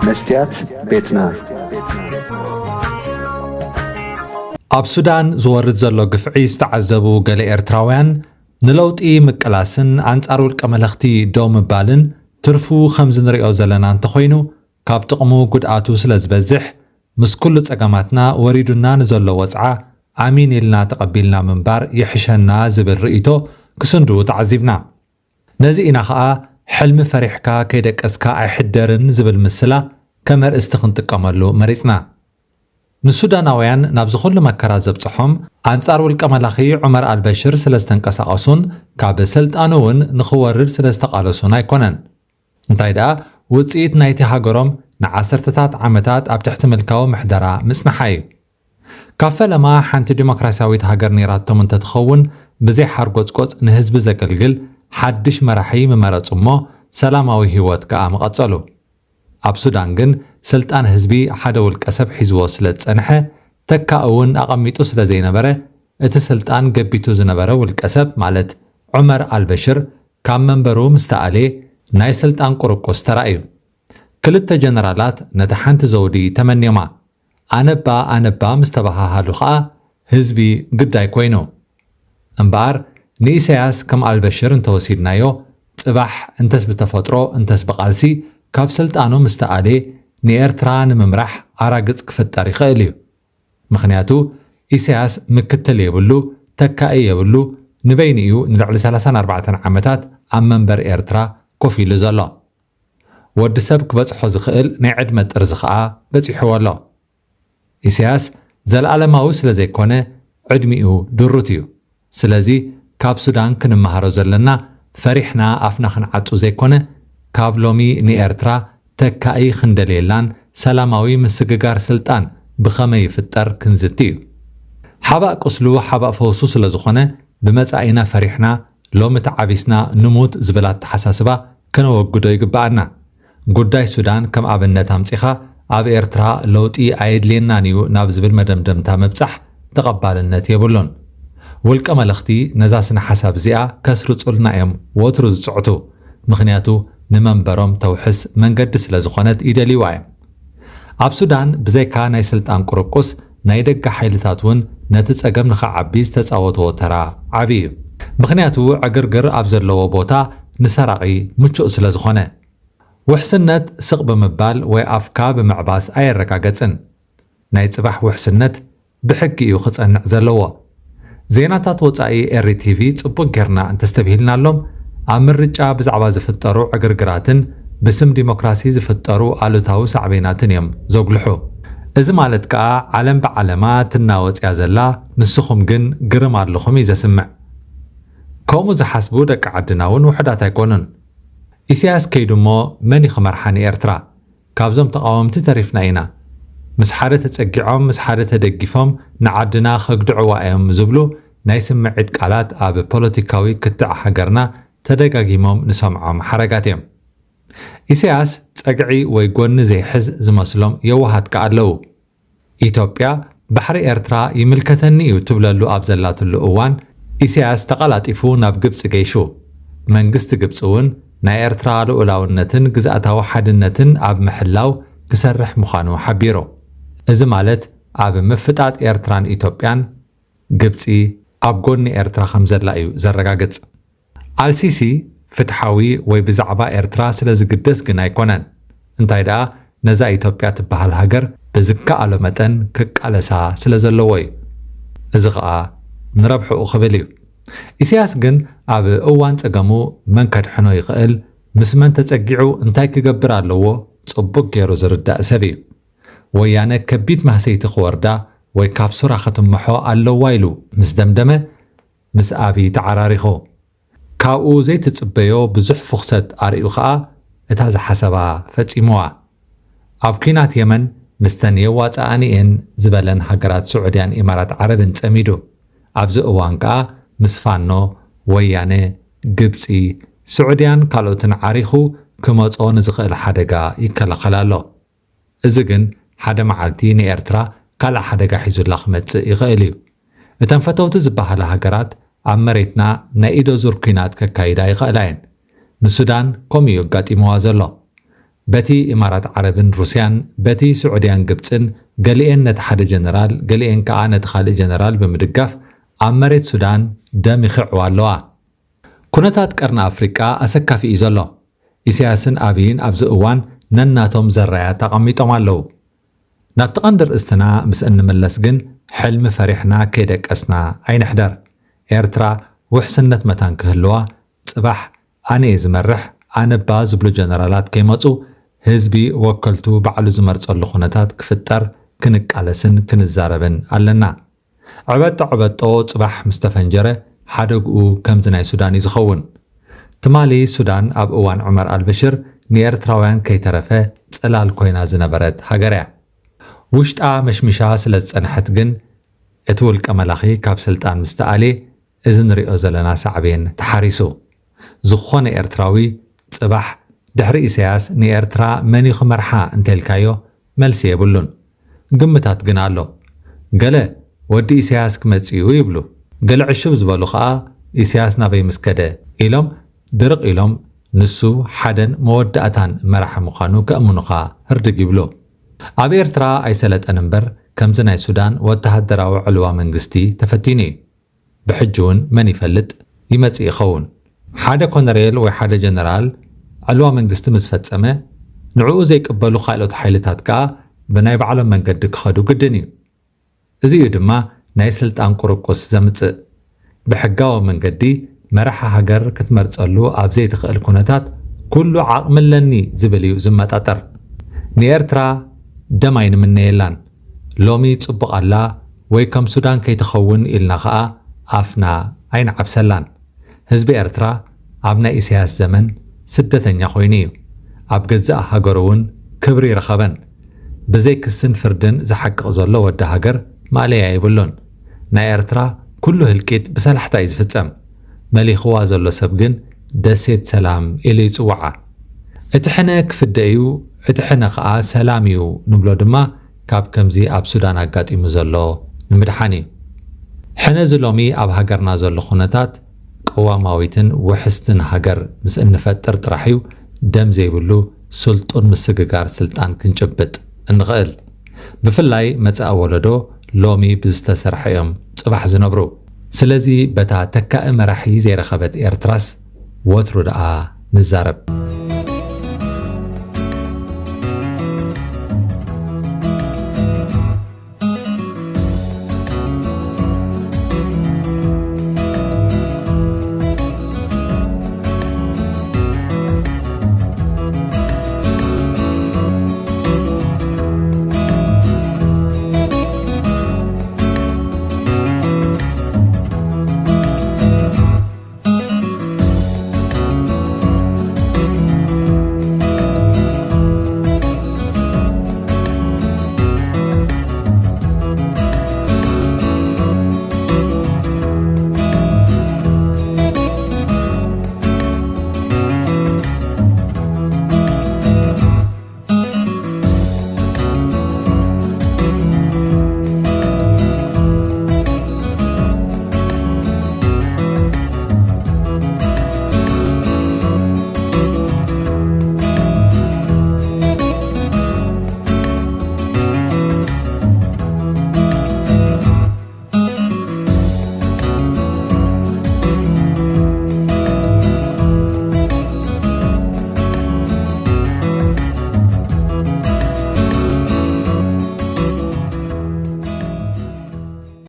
مستيات بيتنا ኣብ ሱዳን ዝወርድ ዘሎ ግፍዒ ዝተዓዘቡ ገለ ኤርትራውያን ንለውጢ ምቅላስን ኣንጻር ውልቀ መለኽቲ ደው ምባልን ትርፉ ከም ዝንሪኦ ዘለና እንተኾይኑ ካብ ጥቕሙ ጉድኣቱ ስለ ዝበዝሕ ምስ ኩሉ ጸገማትና ወሪዱና ንዘሎ ወፅዓ ኣሚን ኢልና ተቐቢልና ምንባር የሕሸና ዝብል ርእይቶ ክስንዱ ተዓዚብና ነዚ ኢና ኸዓ ሕልሚ ፈሪሕካ ከይደቀስካ ኣይሕደርን ዝብል ምስላ ከመርእስቲ ክንጥቀመሉ መሪፅና ንሱዳናውያን ናብ ዝኹሉ መከራ ዘብፅሖም ኣንጻር ውልቀ መላኺ ዑመር ኣልበሽር ስለ ዝተንቀሳቐሱን ካብ ስልጣኑ እውን ንኽወርድ ስለ ዝተቓለሱን ኣይኮነን እንታይ ደኣ ውፅኢት ናይቲ ሃገሮም ንዓሰርተታት ዓመታት ኣብ ትሕቲ ምልካዊ ምሕደራ ምጽናሓ እዩ ካብ ፈለማ ሓንቲ ዲሞክራስያዊት ሃገር ነይራቶም እንተትኸውን ብዘይ ሓርጎፅቆፅ ንህዝቢ ዘገልግል ሓድሽ መራሒ ምመረፁ እሞ ሰላማዊ ህይወት ከኣ መቐጸሉ ኣብ ሱዳን ግን ስልጣን ህዝቢ ሓደ ውልቀ ሰብ ሒዝዎ ስለ ዝጸንሐ ተካ እውን ኣቐሚጡ ስለ ዘይነበረ እቲ ስልጣን ገቢቱ ዝነበረ ውልቀ ሰብ ማለት ዑመር ኣልበሽር ካብ መንበሩ ምስተኣሌ ናይ ስልጣን ቁርቁስ ተራእዩ ክልተ ጀነራላት ነቲ ሓንቲ ዘውዲ ተመንዮማ ኣነባ ምስ ተባሃሃሉ ኸዓ ህዝቢ ግዳይ ኮይኑ እምበኣር ንኢሳያስ ከም ኣልበሽር እንተወሲድናዮ ጽባሕ እንተስ ብተፈጥሮ እንተስ ብቓልሲ ካብ ስልጣኑ ምስተኣሌ ንኤርትራ ንምምራሕ ኣራግጽ ክፍጠር ይኽእል እዩ ምኽንያቱ ኢሳያስ ምክትል የብሉ ተካኢ የብሉ ንበይኒ እዩ ንልዕሊ 34 ዓመታት ኣብ መንበር ኤርትራ ኮፍ ኢሉ ዘሎ ወዲ ሰብ ክበጽሖ ዝኽእል ናይ ዕድመ ጥርዚ ኸዓ በፂሕዎ ኣሎ ኢሳያስ ዘለዓለማዊ ስለ ዘይኮነ ዕድሚኡ ድሩት እዩ ስለዚ ካብ ሱዳን ክንመሃሮ ዘለና ፈሪሕና ኣፍና ክንዓጹ ዘይኮነ ካብ ሎሚ ንኤርትራ ተካኢ ክንደልየላን ሰላማዊ ምስግጋር ስልጣን ብኸመይ ይፍጠር ክንዝቲ እዩ ሓባእ ቁስሉ ሓባእ ፈውሱ ስለ ዝኾነ ብመጻኢና ፈሪሕና ሎሚ ተዓቢስና ንሙት ዝብል ኣተሓሳስባ ከነወግዶ ይግባአና ጉዳይ ሱዳን ከም ኣብነት ኣምፂኻ ኣብ ኤርትራ ለውጢ ኣየድልየናን እዩ ናብ ዝብል መደምደምታ ምብጻሕ ተቐባልነት የብሉን ውልቀ መለኽቲ ነዛ ስነ ሓሳብ እዚኣ ከስርጹልና እዮም ወትሩ ዝጽዕቱ ምኽንያቱ ንመንበሮም ተውሕስ መንገዲ ስለ ዝኾነት ይደልይዋ እዮም ኣብ ሱዳን ብዘይካ ናይ ስልጣን ቁርቁስ ናይ ደጋ ሓይልታት እውን ነቲ ጸገም ንኸዓቢ ዝተፃወትዎ ተራ ዓብዪ እዩ ምኽንያቱ ዕግርግር ኣብ ዘለዎ ቦታ ንሰራቒ ምቹእ ስለ ዝኾነ ውሕስነት ስቕ ብምባል ወይ ኣፍካ ብምዕባስ ኣየረጋገጽን ናይ ጽባሕ ውሕስነት ብሕጊ እዩ ክጸንዕ ዘለዎ ዜናታት ወፃኢ ኤርቲቪ ጽቡቕ ጌርና እንተስተብሂልናሎም ኣብ ምርጫ ብዛዕባ ዝፍጠሩ ዕግርግራትን ብስም ዲሞክራሲ ዝፍጠሩ ኣሉታዊ ሳዕቤናትን እዮም ዘጉልሑ እዚ ማለት ከዓ ዓለም ብዓለማ ትናወፅያ ዘላ ንስኹም ግን ግርም ኣለኹም እዩ ዘስምዕ ከምኡ ዝሓስቡ ደቂ ዓድና እውን ውሕዳት ኣይኮኑን ኢሳያስ ከይዱ እሞ መን ይኽመርሓኒ ኤርትራ ካብዞም ተቃወምቲ ተሪፍና ኢና ምስ ሓደ ተጸጊዖም ምስ ሓደ ተደጊፎም ንዓድና ከግድዕዋ እዮም ዝብሉ ናይ ስምዒት ቃላት ኣብ ፖለቲካዊ ክትዕ ሃገርና ተደጋጊሞም ንሰምዖም ሓረጋት እዮም ኢሳያስ ጸግዒ ወይ ጎኒ ዘይሕዝ ዝመስሎም የዋሃት ከ ኣለዉ ኢትዮጵያ ባሕሪ ኤርትራ ይምልከተኒ እዩ ትብለሉ ኣብ ዘላትሉ እዋን ኢሳያስ ተቐላጢፉ ናብ ግብፂ ገይሹ መንግስቲ ግብፂ እውን ናይ ኤርትራ ልኡላውነትን ግዝኣታዊ ሓድነትን ኣብ ምሕላው ክሰርሕ ምዃኑ ሓቢሩ እዚ ማለት ኣብ ምፍጣጥ ኤርትራን ኢትዮጵያን ግብፂ ኣብ ጎኒ ኤርትራ ከም ዘላ እዩ ዘረጋግጽ ኣልሲሲ ፍትሓዊ ወይ ብዛዕባ ኤርትራ ስለ ዝግደስ ግን ኣይኮነን እንታይ ደኣ ነዛ ኢትዮጵያ ትበሃል ሃገር ብዝከኣሎ መጠን ክቃለሳ ስለ ዘለዎ እዩ እዚ ኸዓ ንረብሕኡ ክብል እዩ ኢሳያስ ግን ኣብ እዋን ጸገሙ መን ከድሕኖ ይኽእል ምስ መን ተጸጊዑ እንታይ ክገብር ኣለዎ ጽቡቕ ገይሩ ዝርዳእ ሰብ እዩ ወያነ ከቢድ ማህሰይቲ ክወርዳ ወይ ካብ ሱራ ክትመሖ ኣለዋ ኢሉ ምስ ደምደመ ምስ ኣብዪ ተዓራሪኹ ካብኡ ዘይትጽበዮ ብዙሕ ፍኽሰት ኣርእዩ ኸዓ እታ ዝሓሰባ ፈጺምዋ ኣብ ኩናት የመን ምስተን የዋፅኣኒ እየን ዝበለን ሃገራት ስዑድያን ኢማራት ዓረብን ጸሚዱ ኣብዚ እዋን ከኣ ምስ ፋኖ ወያነ ግብፂ ስዑድያን ካልኦትን ዓሪኹ ክመጾ ንዝኽእል ሓደጋ ይከላኸል ኣሎ እዚ ግን ሓደ መዓልቲ ንኤርትራ ካልእ ሓደጋ ሒዙላ ክመጽእ ይኽእል እዩ እተን ፈተውቲ ዝበሃላ ሃገራት ኣብ መሬትና ናይ ኢዶ ዙር ኩናት ከካይዳ ይኽእላ እየን ንሱዳን ከምኡ እዩ ኣጋጢምዋ ዘሎ بتي إمارات عربين روسيان بتي سعوديان قبطن قليين نتحد جنرال قليين كأ نتخال جنرال بمدقاف عمرت سودان دم يخعوا اللوا كونتات قرن أفريقيا أسكا في إيزالو إسياسن أبين أبز أوان نناتهم زرايات تقميتهم اللو نابتقندر استنا مس أن ملسجن حلم فرحنا كيدك أسنا أين حدر إيرترا وحسنة متان كهلوا صباح أنا زمرح أنا باز بلو جنرالات كيماتو هزبي وكلتو بعلو زمرت الله خونتات كفتر كنك على سن كنزاربن علنا عبدتو صباح مستفنجرة حدقو كم زناي سوداني زخون تمالي سودان أب أوان عمر البشر نيرتراوان كي ترفه تسألال كوينا زنبرت هاقريا وشتا مشمشا سلت أنحت جن اتول كملاخي كاب سلطان مستقالي إذن رئو زلنا سعبين تحاريسو زخون إرتراوي صباح دحر إسياس ني إرترا مني خمرحا انتلكايو ملسي يبلون قمتات قنالو قال ودي إسياس كمتسيو يبلو قال عشب زبالو خاء إسياس نابي مسكده إلوم درق إلوم نسو حدن مودأتان مرح مخانو كأمونو خاء هردق يبلو أبي إرترا أي سلت أنمبر كمزناي سودان وتهدراو علوا منغستي تفتيني بحجون من يفلت يمتسي يخون حدا كونريل وحدا جنرال علوا منغست مسفتسمه نعو زي يقبلو خايلوت حيلتات كا بناي بعلم منقد كخدو قدني ازيو دما ناي سلطان قرقوس زمص بحقاو منقدي مرحا هاجر كتمرصلو ابزي تخيل كونتات كله عقملني زبليو زمطاطر نيرترا دماين من نيلان لومي صبق الله وي كم سودان كيتخون إلنا خا عفنا عين عبسلان حزب إرترا عبنا إسياس زمن سدتنيا خوينيو عب جزاء هاجرون كبري رخبن بزي كسن فردن زحق زلو ود هاجر ما عليه يبلون نا إرترا كله الكيت بسلحتا يزفتم ملي خوا زلو سبجن دسيت سلام إلي صوعة اتحنا كفدأيو اتحنا خا سلاميو نبلو دما كاب كمزي أب سودان أقاتي مزلو نمدحاني حنا زلومي أب هاجرنا زلو خونتات قواماويتن وحستن هاجر مس انفتر طرحيو دم زي بلو سلطون مسججار سلطان كنجبت انغقل بفلاي متى أولدو لومي بزتسرحيهم صباح زنبرو سلازي بتا تكا مراحي زي رخبت إرتراس وترو دقا نزارب